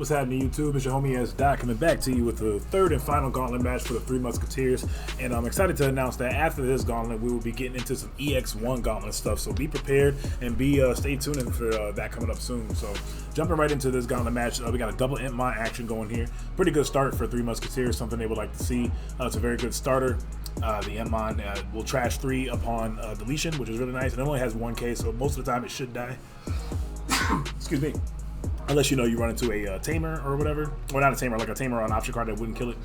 What's happening, YouTube? It's your homie S. Doc coming back to you with the third and final gauntlet match for the Three Musketeers. And I'm excited to announce that after this gauntlet, we will be getting into some EX1 gauntlet stuff. So be prepared and stay tuned for that coming up soon. So jumping right into this gauntlet match, we got a double Entmon action going here. Pretty good start for Three Musketeers, something they would like to see. It's a very good starter. The Entmon will trash 3 upon deletion, which is really nice. It only has 1K, so most of the time it should die. Excuse me. Unless you run into a tamer or whatever. Or not a tamer, like a tamer or an option card that wouldn't kill it.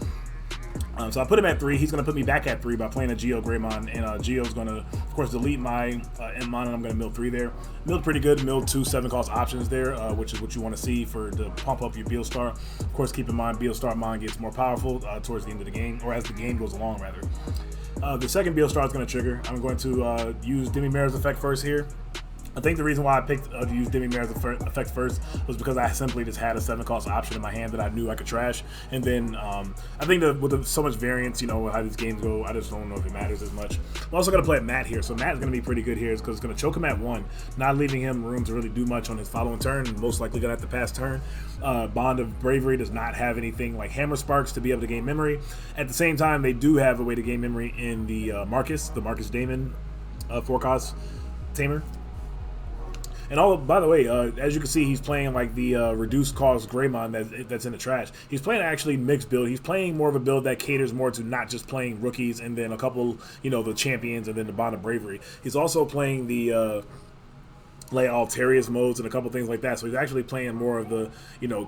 So I put him at 3. He's going to put me back at 3 by playing a Geo Greymon. And Geo's going to, of course, delete my Entmon, and I'm going to mill 3 there. Milled pretty good. Milled 2 7-cost options there, which is what you want to see to pump up your Beelstar. Of course, keep in mind, Beelstar Mon gets more powerful towards the end of the game, or as the game goes along, rather. The second Beelstar is going to trigger. I'm going to use Demi Mirror's effect first here. I think the reason why I picked to use Demi Mirror's effect first was because I simply just had a 7-cost option in my hand that I knew I could trash. And then I think that with so much variance, how these games go, I just don't know if it matters as much. I'm also going to play a Matt here. So Matt is going to be pretty good here because it's going to choke him at 1, not leaving him room to really do much on his following turn, and most likely going to have to pass turn. Bond of Bravery does not have anything like Hammer Sparks to be able to gain memory. At the same time, they do have a way to gain memory in the Marcus Damon 4-cost tamer. And by the way, as you can see, he's playing like the reduced cost Greymon that's in the trash. He's playing actually mixed build. He's playing more of a build that caters more to not just playing rookies and then a couple, the champions and then the Bond of Bravery. He's also playing the like Altarius modes and a couple things like that. So he's actually playing more of the,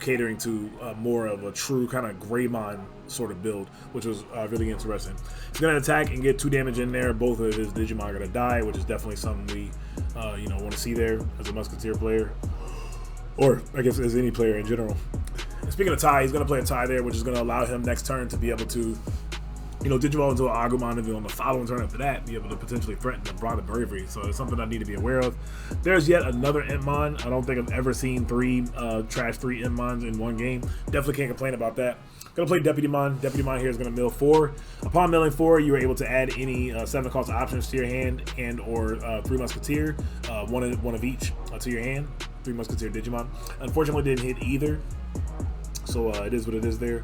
catering to more of a true kind of Greymon sort of build, which was really interesting. He's going to attack and get 2 damage in there. Both of his Digimon are going to die, which is definitely something we, want to see there as a Musketeer player, or I guess as any player in general. And speaking of tie, he's going to play a tie there, which is going to allow him next turn to be able to Digivolve into an Agumon, and then on the following turn after that, be able to potentially threaten the Bond of Bravery. So it's something I need to be aware of. There's yet another Entmon. I don't think I've ever seen 3 trash 3 Entmons in one game. Definitely can't complain about that. Gonna play Deputymon. Deputymon here is gonna mill 4. Upon milling 4, you are able to add any 7-cost options to your hand and or 3 Musketeer, one of each to your hand. 3 Musketeer Digimon. Unfortunately, didn't hit either. So it is what it is there.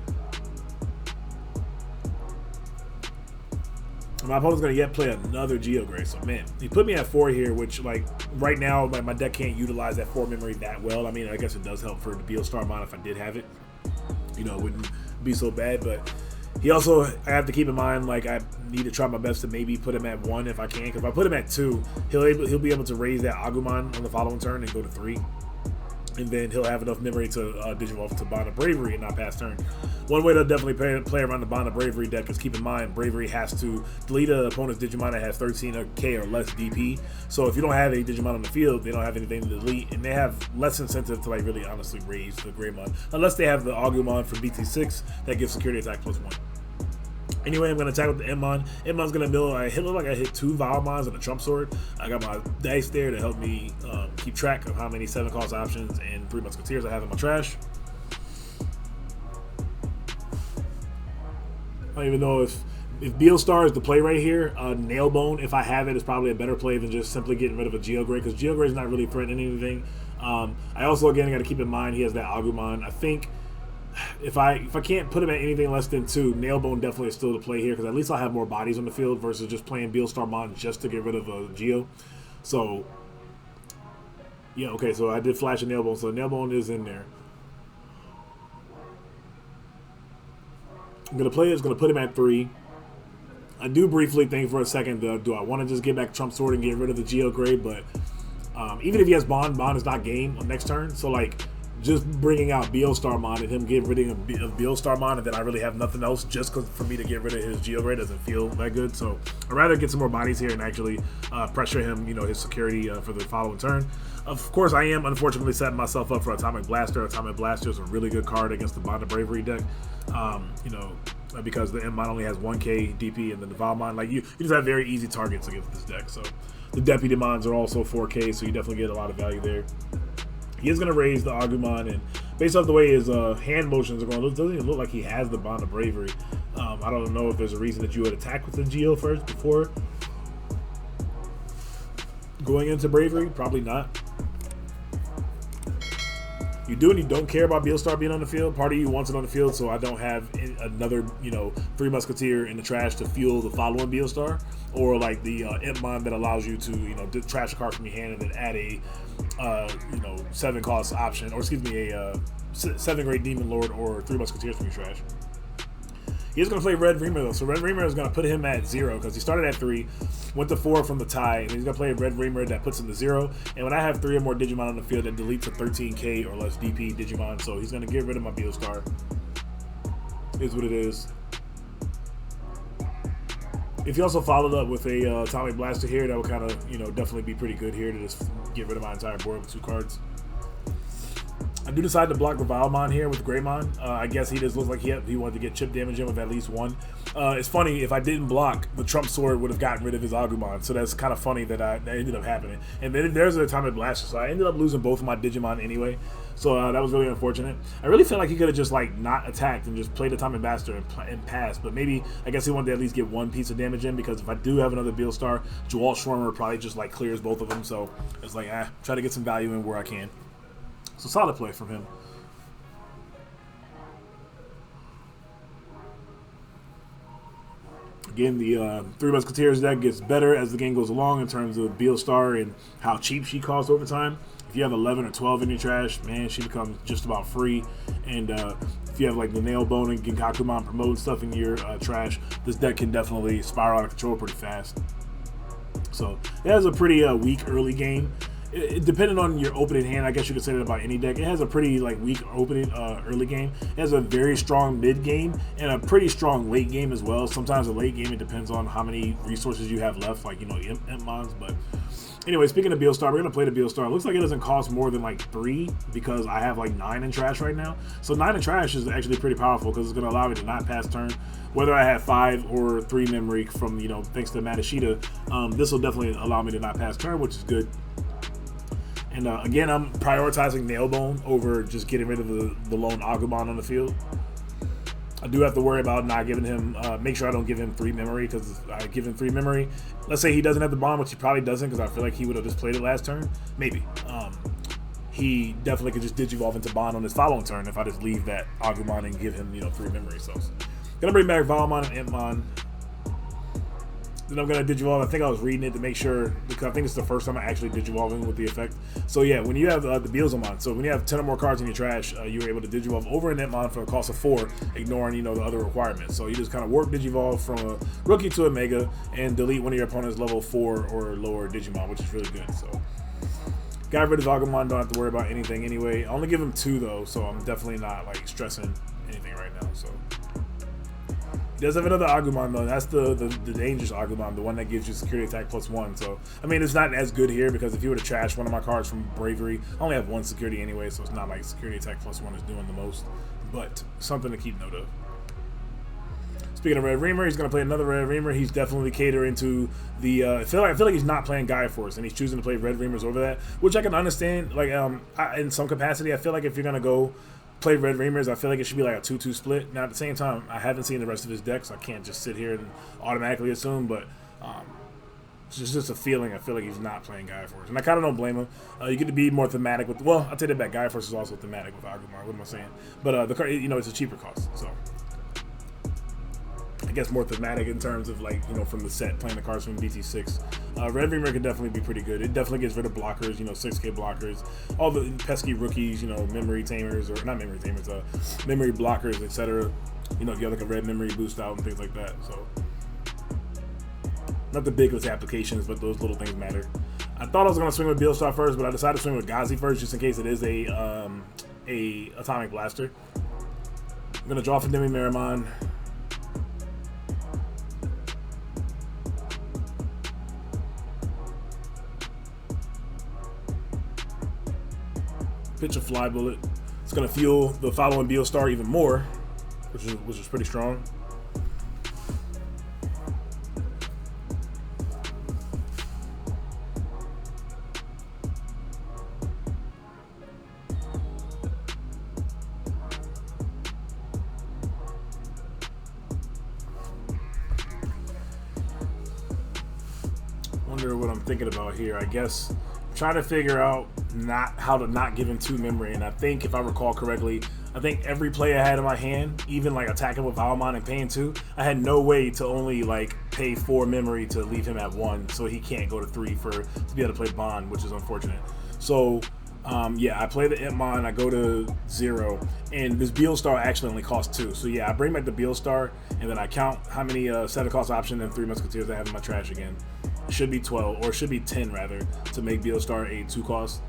My opponent's gonna yet play another Geogray, so man, he put me at 4 here, which like right now my deck can't utilize that 4 memory that well. I mean, I guess it does help for the Beelstar Mon if I did have it. It wouldn't be so bad, but he also, I have to keep in mind, like I need to try my best to maybe put him at 1 if I can. Because if I put him at 2, he'll be able to raise that Agumon on the following turn and go to 3. And then he'll have enough memory to Digivolve to Bond of Bravery and not pass turn. One way to definitely play around the Bond of Bravery deck is keep in mind Bravery has to delete an opponent's Digimon that has 13k or less DP. So if you don't have a Digimon on the field, they don't have anything to delete, and they have less incentive to like really honestly raise the Greymon, unless they have the Agumon from BT6 that gives security attack +1. Anyway, I'm going to attack with the Entmon. Entmon's going to mill. I hit 2 Valmons and a Trump Sword. I got my dice there to help me keep track of how many 7-cost options and 3 Musketeers I have in my trash. I don't even know if Beelstar is the play right here. Nailbone, if I have it, is probably a better play than just simply getting rid of a Geogray, because Geogray is not really threatening anything. I also, again, got to keep in mind he has that Agumon. I think if I can't put him at anything less than 2, Nailbone definitely is still the play here, because at least I'll have more bodies on the field versus just playing Beelstar Mon just to get rid of a Geo. So, yeah, okay, so I did flash a Nailbone, so Nailbone is in there. I'm going to play it, it's going to put him at 3. I do briefly think for a second, do I want to just get back Trump Sword and get rid of the Geogray, but even if he has Bond is not game on next turn, so like, just bringing out Beelstar Mon and him getting rid of Beelstar Mon, and then I really have nothing else just for me to get rid of his Geogray doesn't feel that good. So I'd rather get some more bodies here and actually pressure him, his security for the following turn. Of course, I am unfortunately setting myself up for Atomic Blaster. Atomic Blaster is a really good card against the Bond of Bravery deck. Because the Entmon only has 1k DP, and then the Valmon, like you just have very easy targets against this deck. So the Deputymons are also 4k, so you definitely get a lot of value there. He is going to raise the Agumon, and based off the way his hand motions are going, it doesn't even look like he has the Bond of Bravery. I don't know if there's a reason that you would attack with the Geo first before going into Bravery. Probably not. you do and you don't care about Beelstar being on the field. Part of you wants it on the field, so I don't have another, you know, 3 Musketeer in the trash to fuel the following Beelstar, or like the Impmon that allows you to, you know, trash a card from your hand and then add a, you know, 7 cost option, or excuse me, a 7 Great Demon Lord or 3 Musketeers from your trash. He's going to play Red Reamer though, so Red Reamer is going to put him at 0 because he started at 3, went to 4 from the tie, and he's going to play a Red Reamer that puts him to 0. And when I have 3 or more Digimon on the field, that deletes a 13k or less DP Digimon, so he's going to get rid of my Beelstar. Is what it is. If you also followed up with a Atomic Blaster here, that would kind of, you know, definitely be pretty good here to just get rid of my entire board with 2 cards. I do decide to block the Valmon here with Greymon. I guess he just looks like he wanted to get chip damage in with at least 1. It's funny, if I didn't block, the Trump Sword would have gotten rid of his Agumon, so that's kind of funny that that ended up happening. And then there's an Atomic Blaster, so I ended up losing both of my Digimon anyway, so that was really unfortunate. I really feel like he could have just like not attacked and just played Atomic Blaster and passed, but maybe, I guess he wanted to at least get 1 piece of damage in, because if I do have another Beelstar, Jewel Schwarmer probably just like clears both of them, so it's like, try to get some value in where I can. So solid play from him. Again, the 3 Musketeers deck gets better as the game goes along in terms of Beelstar and how cheap she costs over time. If you have 11 or 12 in your trash, man, she becomes just about free. And if you have like the Nailbone and Genkakumon promote stuff in your trash, this deck can definitely spiral out of control pretty fast. So it has a pretty weak early game. Depending on your opening hand, I guess you could say that about any deck. It has a pretty like weak opening early game. It has a very strong mid game and a pretty strong late game as well. Sometimes the late game, it depends on how many resources you have left, like, you know, Impmons. But anyway, speaking of Beelstar, we're gonna play the Beelstar. It looks like it doesn't cost more than like 3 because I have like 9 in trash right now. So 9 in trash is actually pretty powerful because it's gonna allow me to not pass turn. Whether I have 5 or 3 memory from, you know, thanks to Matashita, this will definitely allow me to not pass turn, which is good. And again, I'm prioritizing Nailbone over just getting rid of the lone Agumon on the field. I do have to worry about not giving him, make sure I don't give him 3 memory, because I give him 3 memory. Let's say he doesn't have the bond, which he probably doesn't, because I feel like he would have just played it last turn. Maybe. He definitely could just Digivolve into bond on his following turn if I just leave that Agumon and give him, you know, 3 memory cells. Gonna bring back Valmon and Impmon. Then I'm going to Digivolve. I think I was reading it to make sure, because I think it's the first time I actually Digivolving with the effect. So yeah, when you have the Beelzemon, so when you have 10 or more cards in your trash, you were able to Digivolve over an Impmon for a cost of 4, ignoring, you know, the other requirements. So you just kind of work Digivolve from a rookie to a mega and delete one of your opponent's level 4 or lower Digimon, which is really good. So got rid of Agumon, don't have to worry about anything anyway. I only give him 2 though, so I'm definitely not like stressing anything right now. So he does have another Agumon though. That's the dangerous Agumon, the one that gives you security attack +1. So I mean, it's not as good here because if you were to trash one of my cards from Bravery, I only have 1 security anyway, so it's not like security attack +1 is doing the most. But something to keep note of. Speaking of Red Reamer, he's going to play another Red Reamer. He's definitely catering to the. I feel like he's not playing Gaia Force, and he's choosing to play Red Reamers over that, which I can understand. Like in some capacity, I feel like if you're going to go play Red Reamers, I feel like it should be like a 2-2 split. Now at the same time, I haven't seen the rest of his deck, so I can't just sit here and automatically assume, but it's just a feeling. I feel like he's not playing Gaia Force, and I kind of don't blame him. You get to be more thematic with, well, I'll take that back. Gaia Force is also thematic with Agumon. What am I saying? But the card, you know, it's a cheaper cost, so I guess more thematic in terms of, like, you know, from the set, playing the cards from BT6. Red Reamer could definitely be pretty good. It definitely gets rid of blockers, you know, 6k blockers, all the pesky rookies, you know, memory tamers, or not memory tamers, memory blockers, etc. You know, you have like a red memory boost out and things like that. So not the biggest applications, but those little things matter. I thought I was going to swing with Beelstar first, but I decided to swing with Gazi first, just in case it is a Atomic Blaster. I'm going to draw for Demi Meramon. Pitch a Fly Bullet. It's going to fuel the following Beelstar even more, which is pretty strong. Wonder what I'm thinking about here. I guess I'm trying to figure out how to not give him 2 memory. And I think if I recall correctly, I think every play I had in my hand, even like attacking with Valmon and paying 2, I had no way to only like pay 4 memory to leave him at 1, so he can't go to 3 to be able to play Bond, which is unfortunate. So yeah, I play the Impmon, I go to 0, and this Beelstar actually only costs 2. So yeah, I bring back the Beelstar, and then I count how many set of cost option and 3 Musketeers I have in my trash again. It should be 12, or it should be 10 rather, to make Beelstar a 2 cost.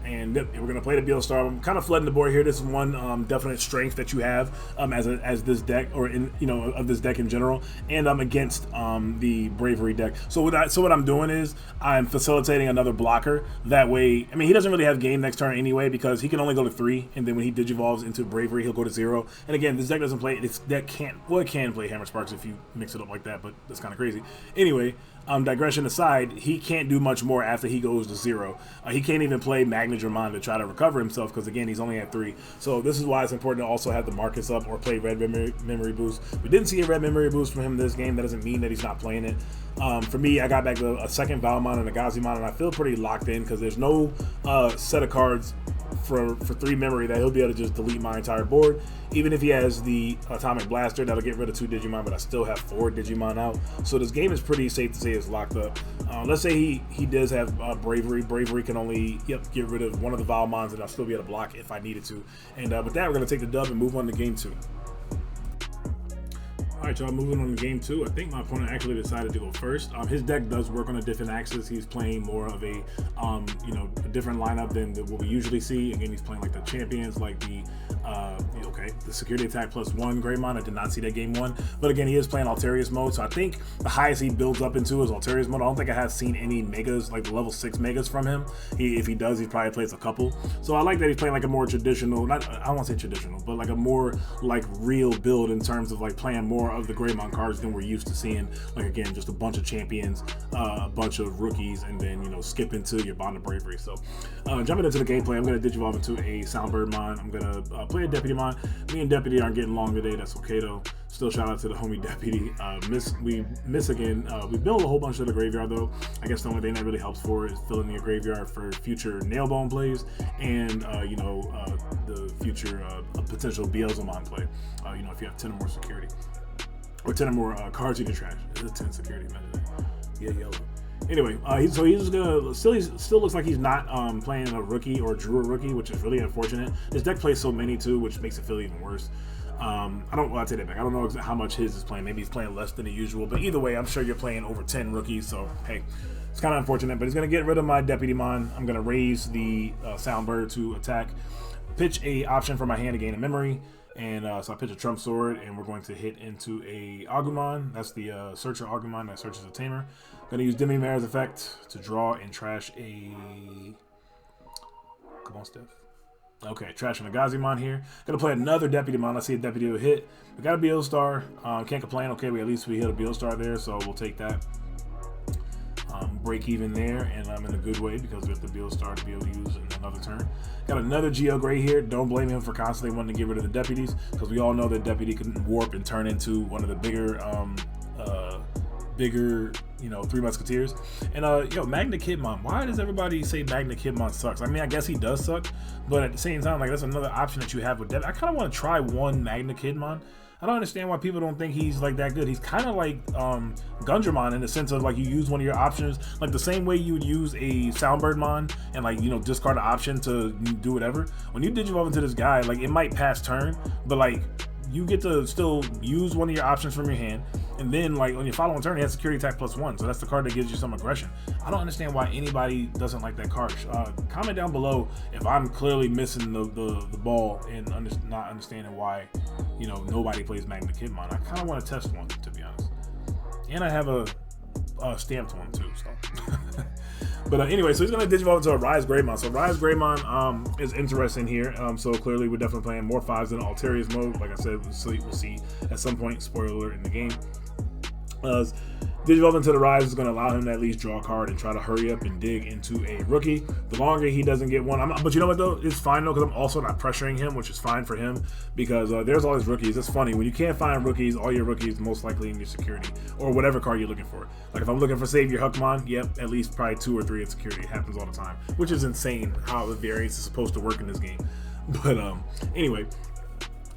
And we're going to play the Beelstar. I'm kind of flooding the board here. This is one definite strength that you have as this deck, or in of this deck in general, and I'm against the Bravery deck. So what I'm doing is I'm facilitating another blocker. That way, I mean, he doesn't really have game next turn anyway because he can only go to 3, and then when he Digivolves into Bravery, he'll go to 0. And again, this deck doesn't play. This deck can't. Well, it can play Hammer Sparks if you mix it up like that, but that's kind of crazy. Anyway. Digression aside, he can't do much more after he goes to 0. He can't even play Magna-German to try to recover himself because, again, he's only at 3. So this is why it's important to also have the Marcus up or play red memory boost. We didn't see a red memory boost from him this game. That doesn't mean that he's not playing it. For me, I got back a second Valmon and a Gazimon, and I feel pretty locked in because there's no set of cards for 3 memory that he'll be able to just delete my entire board. Even if he has the Atomic Blaster, that'll get rid of 2 Digimon, but I still have 4 Digimon out. So this game is pretty safe to say it's locked up. Let's say he does have Bravery. Bravery can only get rid of one of the Valmons, and I'll still be able to block if I needed to. And with that, we're going to take the dub and move on to game 2. Alright, y'all, moving on to game 2. I think my opponent actually decided to go first. His deck does work on a different axis. He's playing more of a, a different lineup than what we usually see. Again, he's playing like the champions, like the security attack +1 Greymon. I did not see that game 1. But again, he is playing Alterius mode, so I think the highest he builds up into is Alterius mode. I don't think I have seen any megas, like the level 6 megas from him. If he does, he probably plays a couple. So I like that he's playing like a more traditional, I don't want to say traditional, but like a more like real build in terms of like playing more of the Greymon cards than we're used to seeing. Like again, just a bunch of champions, a bunch of rookies, and then skip into your Bond of Bravery. So jumping into the gameplay, I'm going to Digivolve into a Soundbirdmon. I'm going to play a Deputymon. Me and Deputy aren't getting along today. That's okay though. Still shout out to the homie Deputy. We miss again. We build a whole bunch of the graveyard though. I guess the only thing that really helps for is filling your graveyard for future Nailbone plays and the future potential Beelzemon play. If you have 10 or more security. Or 10 or more cards you can trash. It's a 10 security, imagine that. Yeah, yellow. Anyway, he's just gonna still looks like he's not playing a rookie or drew a rookie, which is really unfortunate. His deck plays so many too, which makes it feel even worse. I take that back. I don't know how much his is playing. Maybe he's playing less than the usual, but either way, I'm sure you're playing over 10 rookies. So hey, it's kind of unfortunate. But he's gonna get rid of my Deputymon. I'm gonna raise the Soundbird to attack, pitch a option for my hand to gain a memory. And so I pitch a Trump Sword, and we're going to hit into a Agumon. That's the Searcher Agumon that searches a Tamer. Going to use Demi Mare's effect to draw and trash a... Come on, Steph. Okay, trashing a Gazimon here. Going to play another Deputymon. I see a Deputy will hit. We got a Beelstar. Can't complain. Okay, at least we hit a Beelstar there, so we'll take that. Break even there, and I'm in a good way because we have the Beelstar to be able to use in another turn. Got another Geo Gray here. Don't blame him for constantly wanting to get rid of the deputies because we all know that Deputy can warp and turn into one of the bigger 3 Musketeers. And Magna Kidmon. Why does everybody say Magna Kidmon sucks? I mean, I guess he does suck, but at the same time, like that's another option that you have with Deputy. I kind of want to try one Magna Kidmon. I don't understand why people don't think he's like that good. He's kind of like Gundramon in the sense of like you use one of your options, like the same way you would use a Soundbirdmon and like discard an option to do whatever. When you Digivolve into this guy, like it might pass turn, but like you get to still use one of your options from your hand, and then like on your following turn, he has security attack +1, so that's the card that gives you some aggression. I don't understand why anybody doesn't like that card. Comment down below if I'm clearly missing the ball and not understanding why nobody plays Magna Kidmon. I kind of want to test one, to be honest, and I have a stamped one too. So. But anyway, so he's going to Digivolve into a Ryze Greymon. So Ryze Greymon is interesting here. So clearly we're definitely playing more 5s than Alterius mode. Like I said, we'll see at some point, spoiler alert, in the game. Digivolve into the Ryze is going to allow him to at least draw a card and try to hurry up and dig into a rookie. The longer he doesn't get one, but you know what though? It's fine though, because I'm also not pressuring him, which is fine for him, because there's all his rookies. It's funny, when you can't find rookies, all your rookies most likely in your security, or whatever card you're looking for. Like if I'm looking for Save Your Huckmon, yep, at least probably 2 or 3 in security. It happens all the time, which is insane how the variance is supposed to work in this game. But anyway.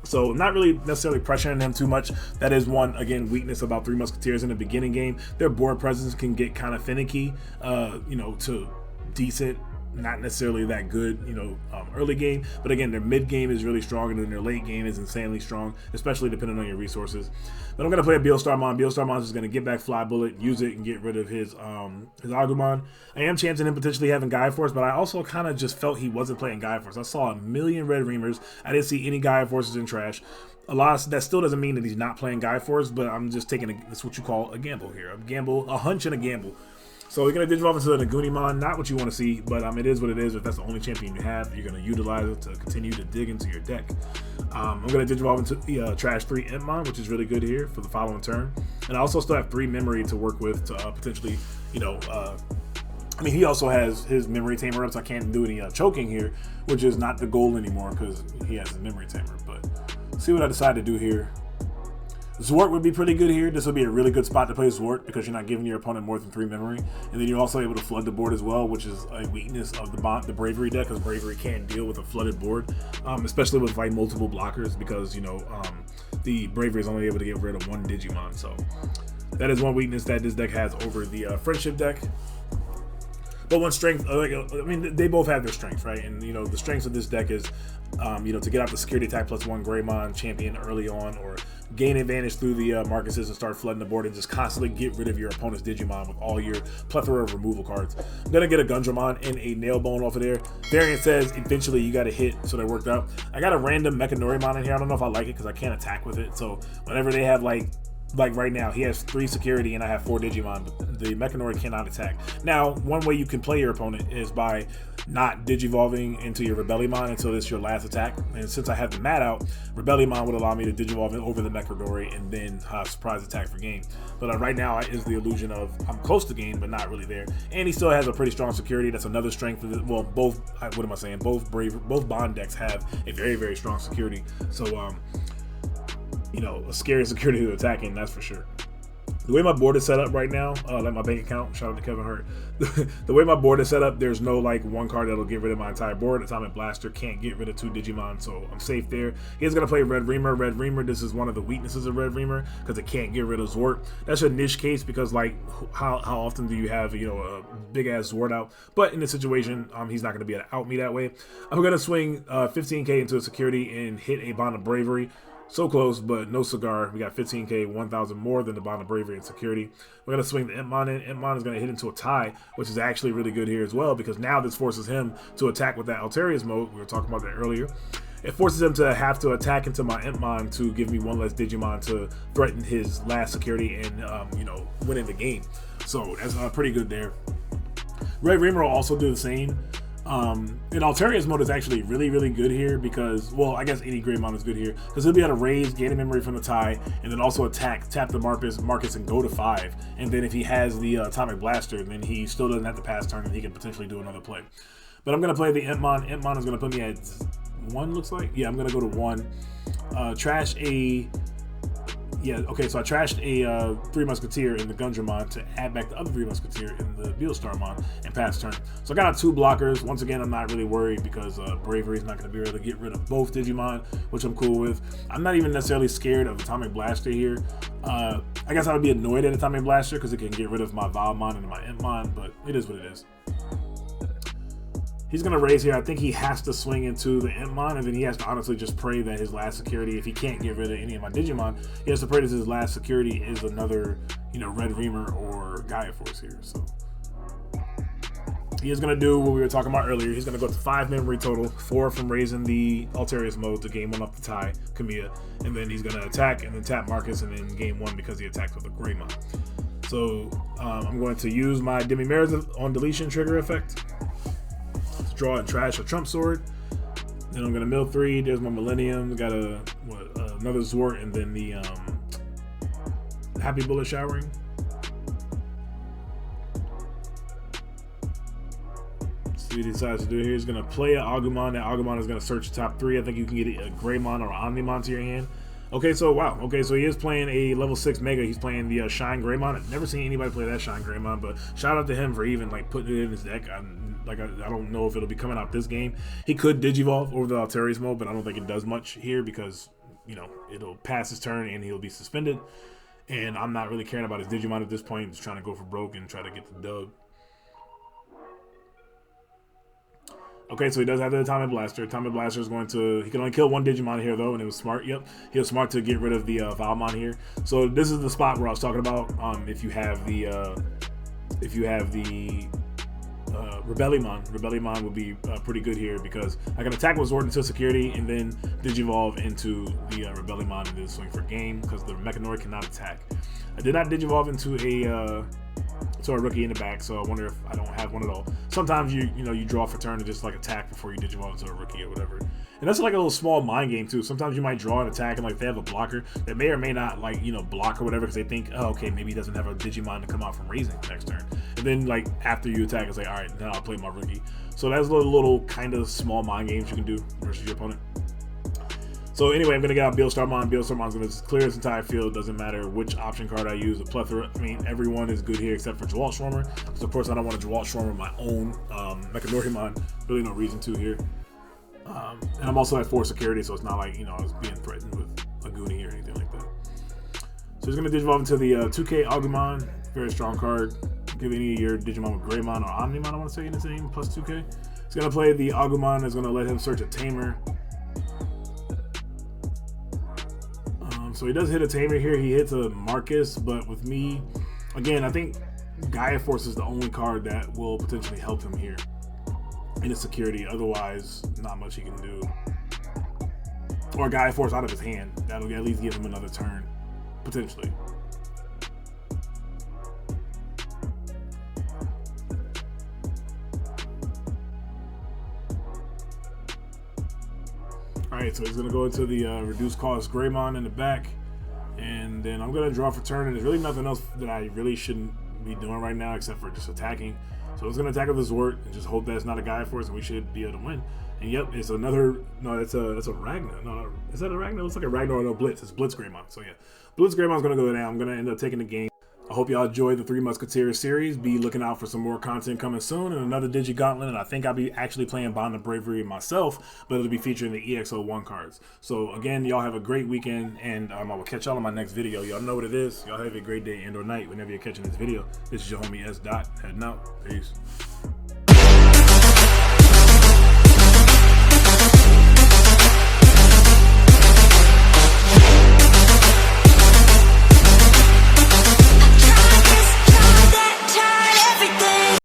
So not really necessarily pressuring him too much. That is one, again, weakness about Three Musketeers in the beginning game. Their board presence can get kind of finicky, you know, to decent, not necessarily that good, you know, early game. But again, their mid game is really strong, and then their late game is insanely strong, especially depending on your resources. But I'm gonna play a Beelstarmon. Beelstarmon is gonna get back Fly Bullet, use it, and get rid of his Agumon. I am chancing him potentially having Gaia Force, but I also kind of just felt he wasn't playing Gaia Force. I saw a million Red Reamers. I didn't see any Gaia Forces in trash. A lot of, that still doesn't mean that he's not playing Gaia Force, but I'm just taking that's what you call a gamble here. A hunch and a gamble. So you're going to Digivolve into the Nagunimon, not what you want to see, but it is what it is. If that's the only champion you have, you're going to utilize it to continue to dig into your deck. I'm going to Digivolve into the Trash 3 Entmon, which is really good here for the following turn. And I also still have 3 memory to work with to potentially, you know, I mean, he also has his memory tamer up, so I can't do any choking here, which is not the goal anymore because he has a memory tamer. But see what I decide to do here. Zwart would be pretty good here. This would be a really good spot to play Zwart because you're not giving your opponent more than 3 memory. And then you're also able to flood the board as well, which is a weakness of the Bravery deck, because Bravery can't deal with a flooded board, especially with like multiple blockers, because, you know, the Bravery is only able to get rid of 1 Digimon. So that is one weakness that this deck has over the Friendship deck. But one strength, I mean, they both have their strengths, right? And, you know, the strengths of this deck is, you know, to get out the security attack +1 Greymon champion early on, or gain advantage through the Marcuses and start flooding the board and just constantly get rid of your opponent's Digimon with all your plethora of removal cards. I'm going to get a Gundramon and a Nailbone off of there. Variant says eventually you got to hit, so that worked out. I got a random Mechanorimon in here. I don't know if I like it because I can't attack with it. So whenever they have like right now, he has 3 security and I have 4 Digimon, but the Mechanori cannot attack. Now, one way you can play your opponent is by not Digivolving into your Rebellymon until it's your last attack. And since I have the mat out, Rebellymon would allow me to Digivolve over the Mechanori and then surprise attack for game. But right now is the illusion of I'm close to game, but not really there. And he still has a pretty strong security. That's another strength of it. Well, both, what am I saying? Both Bond decks have a very, very strong security. So, you know, a scary security to attacking, that's for sure. The way my board is set up right now, like my bank account, shout out to Kevin Hart. The way my board is set up, there's no like one card that'll get rid of my entire board. Atomic Blaster can't get rid of 2 Digimon, so I'm safe there. He's gonna play Red Reamer. Red Reamer, this is one of the weaknesses of Red Reamer because it can't get rid of Zwart. That's a niche case because like how often do you have, you know, a big ass Zwart out? But in this situation, he's not gonna be able to out me that way. I'm gonna swing 15k into a security and hit a Bond of Bravery. So close, but no cigar. We got 15k, 1,000 more than the Bond of Bravery and security. We're going to swing the Entmon in. Entmon is going to hit into a tie, which is actually really good here as well, because now this forces him to attack with that Alterius mode. We were talking about that earlier. It forces him to have to attack into my Entmon to give me 1 less Digimon to threaten his last security and, you know, winning the game. So that's pretty good there. Red Reamer will also do the same. And Alterius mode is actually really, really good here because, well, I guess any Greymon is good here because he'll be able to raise, gain a memory from the tie, and then also attack, tap the Marcus, and go to 5. And then if he has the Atomic Blaster, then he still doesn't have to pass turn, and he can potentially do another play. But I'm going to play the Entmon. Entmon is going to put me at 1, looks like. Yeah, I'm going to go to 1. Trash a... Yeah, okay, so I trashed a 3 Musketeer in the Gundramon to add back the other 3 Musketeer in the Beelstarmon and pass turn. So I got 2 blockers. Once again, I'm not really worried because Bravery is not going to be able to get rid of both Digimon, which I'm cool with. I'm not even necessarily scared of Atomic Blaster here. I guess I would be annoyed at Atomic Blaster because it can get rid of my Valmon and my Entmon, but it is what it is. He's going to raise here. I think he has to swing into the Entmon, and then he has to honestly just pray that his last security, if he can't get rid of any of my Digimon, he has to pray that his last security is another, you know, Red Reamer or Gaia Force here. So he is going to do what we were talking about earlier. He's going to go to 5 memory total, 4 from raising the Alterius mode to gain 1 off the tie, Kamiya, and then he's going to attack and then tap Marcus and then gain 1 because he attacked with a Greymon. So I'm going to use my Demi-Mirrors on deletion trigger effect. Draw and trash a Trump Sword. Then I'm gonna mill 3. There's my Millennium. Got another Zwart, and then the Happy Bullet Showering. what he decides to do here. He's going to play an Agumon. That Agumon is going to search the top 3. I think you can get a Greymon or Omnimon to your hand. Okay, so wow. Okay, so he is playing a level 6 Mega. He's playing the Shine Greymon. I've never seen anybody play that Shine Greymon, but shout out to him for even like putting it in his deck. I don't know if it'll be coming out this game. He could Digivolve over the Alterius mode, but I don't think it does much here because, you know, it'll pass his turn and he'll be suspended. And I'm not really caring about his Digimon at this point. Just trying to go for broke and try to get the dub. Okay, so he does have the Atomic Blaster. Atomic Blaster is going to... He can only kill one Digimon here, though, and it was smart. Yep, he was smart to get rid of the Valmon here. So this is the spot where I was talking about. If you have the Rebellimon. Rebellimon would be pretty good here because I can attack with Zord into security and then Digivolve into the Rebellimon and then swing for game because the Mechanoid cannot attack. I did not Digivolve into a rookie in the back, so I wonder if I don't have one at all. Sometimes you draw for turn and just like attack before you Digivolve into a rookie or whatever. And that's like a little small mind game too. Sometimes you might draw an attack and like they have a blocker that may or may not like block or whatever because they think, oh, okay, maybe he doesn't have a Digimon to come out from raising next turn. And then like after you attack, it's like, all right, now I'll play my rookie. So that's little kind of small mind games you can do versus your opponent. So anyway, I'm going to get out Beelstarmon. Beelstarmon's going to clear this entire field. Doesn't matter which option card I use. A plethora. I mean, everyone is good here except for Jawalt-Schwarmer. Because of course I don't want to Jawalt-Schwarmer my own Mechanoidmon. Really no reason to here. And I'm also at 4 security, so it's not like, I was being threatened with a Goonie or anything like that. So he's going to Digivolve into the 2K Agumon. Very strong card. Give any of your Digimon with Greymon or Omnimon, I want to say in his name, plus 2K. He's going to play the Agumon. Is going to let him search a Tamer. So he does hit a Tamer here. He hits a Marcus, but with me, again, I think Gaia Force is the only card that will potentially help him here in his security. Otherwise, not much he can do. Or Gaia Force out of his hand. That'll at least give him another turn, potentially. Alright, so he's going to go into the reduced cost Greymon in the back. And then I'm going to draw for turn. And there's really nothing else that I really shouldn't be doing right now except for just attacking. So it's going to attack with the Zord and just hope that it's not a Gaia Force and we should be able to win. And yep, it's another... No, that's a Ragnar. No, is that a Ragnar? It looks like a Ragnar or no Blitz. It's Blitz Greymon. So yeah, Blitz Greymon's going to go down. I'm going to end up taking the game. I hope y'all enjoyed the 3 Musketeers series. Be looking out for some more content coming soon and another Digi-Gauntlet. And I think I'll be actually playing Bond of Bravery myself, but it'll be featuring the EX01 cards. So again, y'all have a great weekend, and I will catch y'all in my next video. Y'all know what it is. Y'all have a great day and or night whenever you're catching this video. This is your homie S. Dot, heading out. Peace.